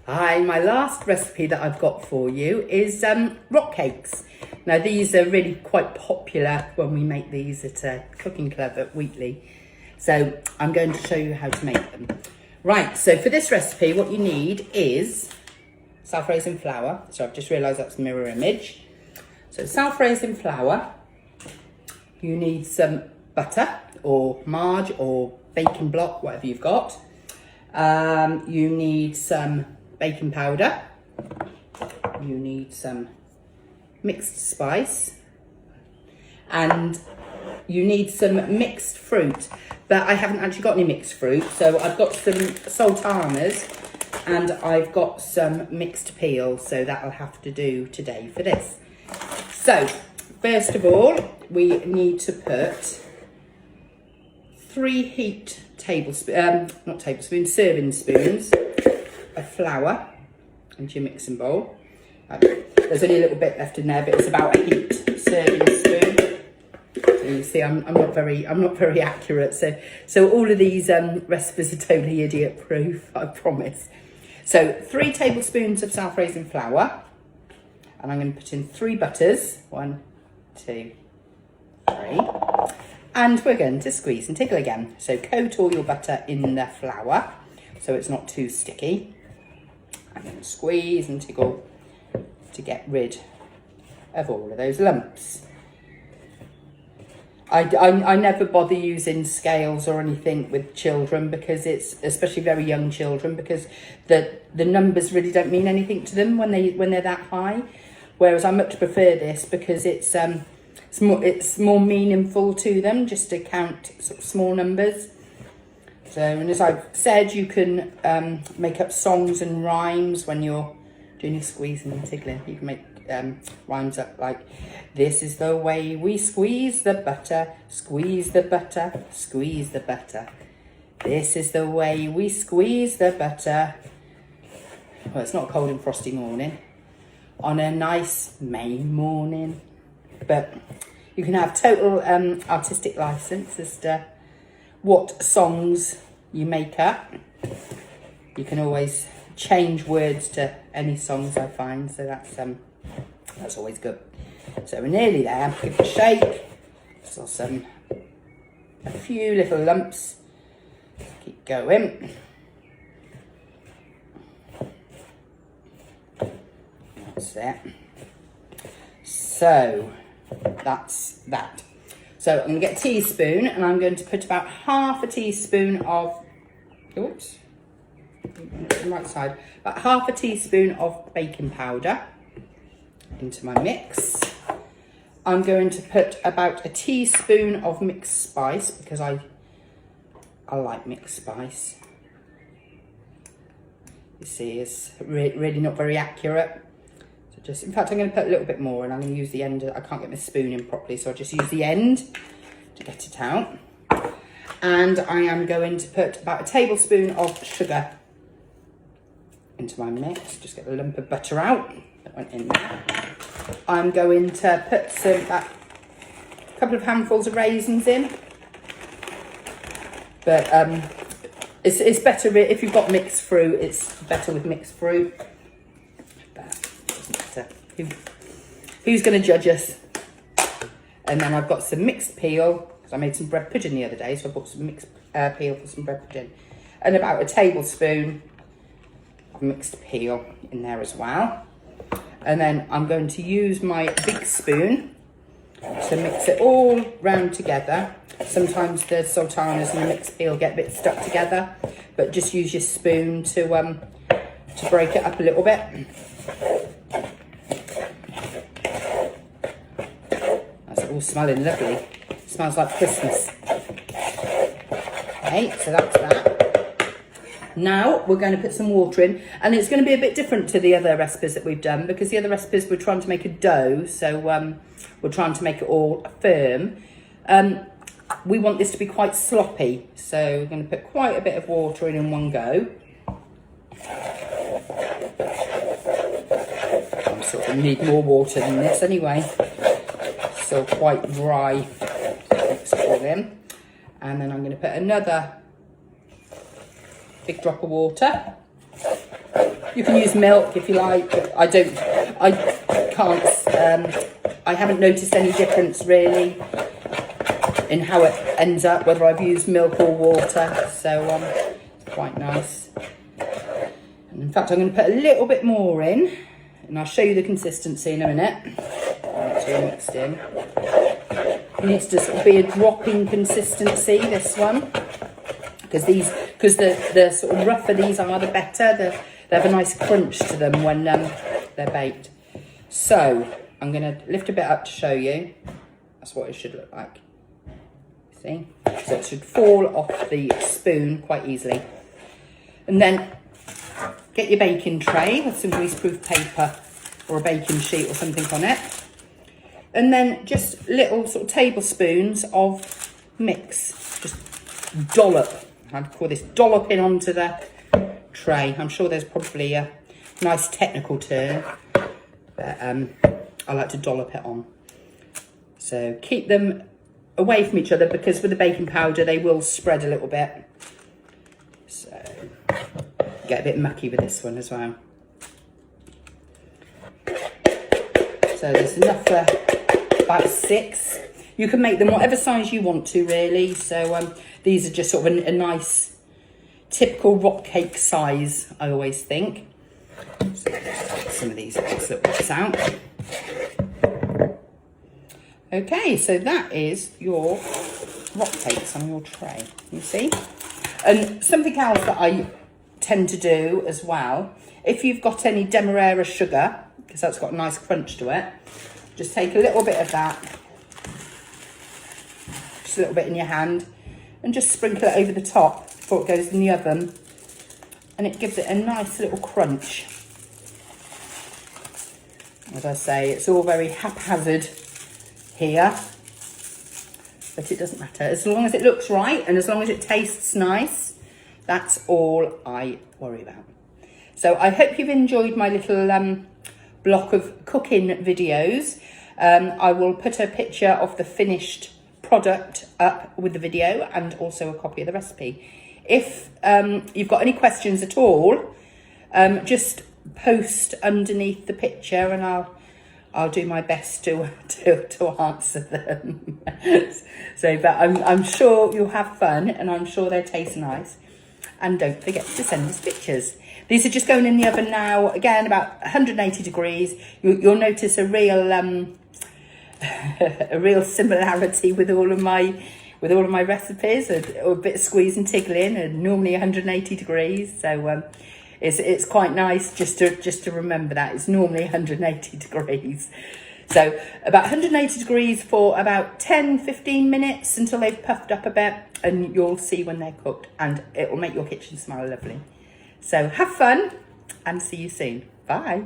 Hi, my last recipe that I've got for you is rock cakes. Now these are really quite popular when we make these at a cooking club at Wheatley. So I'm going to show you how to make them. Right, so for this recipe what you need is self-raising flour. So I've just realised that's a mirror image. So self-raising flour, you need some butter or margarine or baking block, whatever you've got. You need some baking powder, you need some mixed spice, and you need some mixed fruit, but I haven't actually got any mixed fruit, so I've got some sultanas and I've got some mixed peel, so that'll have to do today for this. So first of all we need to put 3 heaped serving spoons of flour into your mixing bowl. There's only a little bit left in there, but it's about a heaped serving spoon. So you see, I'm not very accurate. So all of these recipes are totally idiot proof, I promise. So 3 tablespoons of self-raising flour, and I'm going to put in 3 butters. 1, 2, 3. And we're going to squeeze and tickle again. So coat all your butter in the flour so it's not too sticky. I'm going to squeeze and tickle to get rid of all of those lumps. I never bother using scales or anything with children, because it's, especially very young children, because the numbers really don't mean anything to them when they're that high. Whereas I much prefer this because it's more meaningful to them just to count sort of small numbers. So, and as I've said, you can make up songs and rhymes when you're doing your squeezing and tickling. You can make rhymes up like, this is the way we squeeze the butter, squeeze the butter, squeeze the butter. This is the way we squeeze the butter. Well, it's not a cold and frosty morning. On a nice May morning. But you can have total artistic license as to what songs you make up. You can always change words to any songs, I find, so that's always good. So we're nearly there. Give it a shake. So a few little lumps. Keep going. That's it. So that's that. So I'm going to get a teaspoon, and I'm going to put about half a teaspoon of, oops, the right side, about half a teaspoon of baking powder into my mix. I'm going to put about a teaspoon of mixed spice, because I like mixed spice. You see, it's really not very accurate. Just, in fact, I'm going to put a little bit more, and I'm going to use the end. I can't get my spoon in properly, so I'll just use the end to get it out. And I am going to put about a tablespoon of sugar into my mix. Just get the lump of butter out that went in there. I'm going to put a couple of handfuls of raisins in. But it's better if you've got mixed fruit. It's better with mixed fruit. Who's going to judge us? And then I've got some mixed peel, because I made some bread pudding the other day, so I bought some mixed peel for some bread pudding, and about a tablespoon of mixed peel in there as well. And then I'm going to use my big spoon to mix it all round together. Sometimes the sultanas and the mixed peel get a bit stuck together, but just use your spoon to break it up a little bit. All smelling lovely. It smells like Christmas. Okay, so that's that. Now we're going to put some water in, and it's going to be a bit different to the other recipes that we've done, because the other recipes we're trying to make a dough, so we're trying to make it all firm. We want this to be quite sloppy, so we're going to put quite a bit of water in one go. I'm sort of need more water than this anyway. Still quite dry. Mix it all in. And then I'm going to put another big drop of water. You can use milk if you like, but I haven't noticed any difference really in how it ends up, whether I've used milk or water, so it's quite nice. And in fact, I'm going to put a little bit more in, and I'll show you the consistency in a minute. It's all mixed in. It needs to sort of be a dropping consistency, this one, because the sort of rougher these are, the better. They have a nice crunch to them when they're baked. So I'm going to lift a bit up to show you. That's what it should look like. See? So it should fall off the spoon quite easily. And then get your baking tray with some greaseproof paper or a baking sheet or something on it. And then just little sort of tablespoons of mix. Just dollop. I'd call this dolloping onto the tray. I'm sure there's probably a nice technical term, but I like to dollop it on. So keep them away from each other, because with the baking powder they will spread a little bit. So get a bit mucky with this one as well. So there's enough for about 6. You can make them whatever size you want to really. So these are just sort of a nice typical rock cake size, I always think. So let's take some of these little bits out. Okay, so that is your rock cakes on your tray, you see? And something else that I tend to do as well, if you've got any Demerara sugar, because that's got a nice crunch to it, just take a little bit of that, just a little bit in your hand, and just sprinkle it over the top before it goes in the oven, and it gives it a nice little crunch. As I say, it's all very haphazard here, but it doesn't matter. As long as it looks right and as long as it tastes nice, that's all I worry about. So I hope you've enjoyed my little block of cooking videos. I will put a picture of the finished product up with the video and also a copy of the recipe. If you've got any questions at all, just post underneath the picture and I'll do my best to answer them. So, but I'm sure you'll have fun, and I'm sure they taste nice. And don't forget to send us pictures. These are just going in the oven now, again about 180 degrees. You'll notice a real similarity with all of my recipes. A bit of squeeze and tickling, and normally 180 degrees. So it's quite nice just to remember that it's normally 180 degrees. So about 180 degrees for about 10-15 minutes until they've puffed up a bit, and you'll see when they're cooked, and it will make your kitchen smell lovely. So have fun and see you soon. Bye.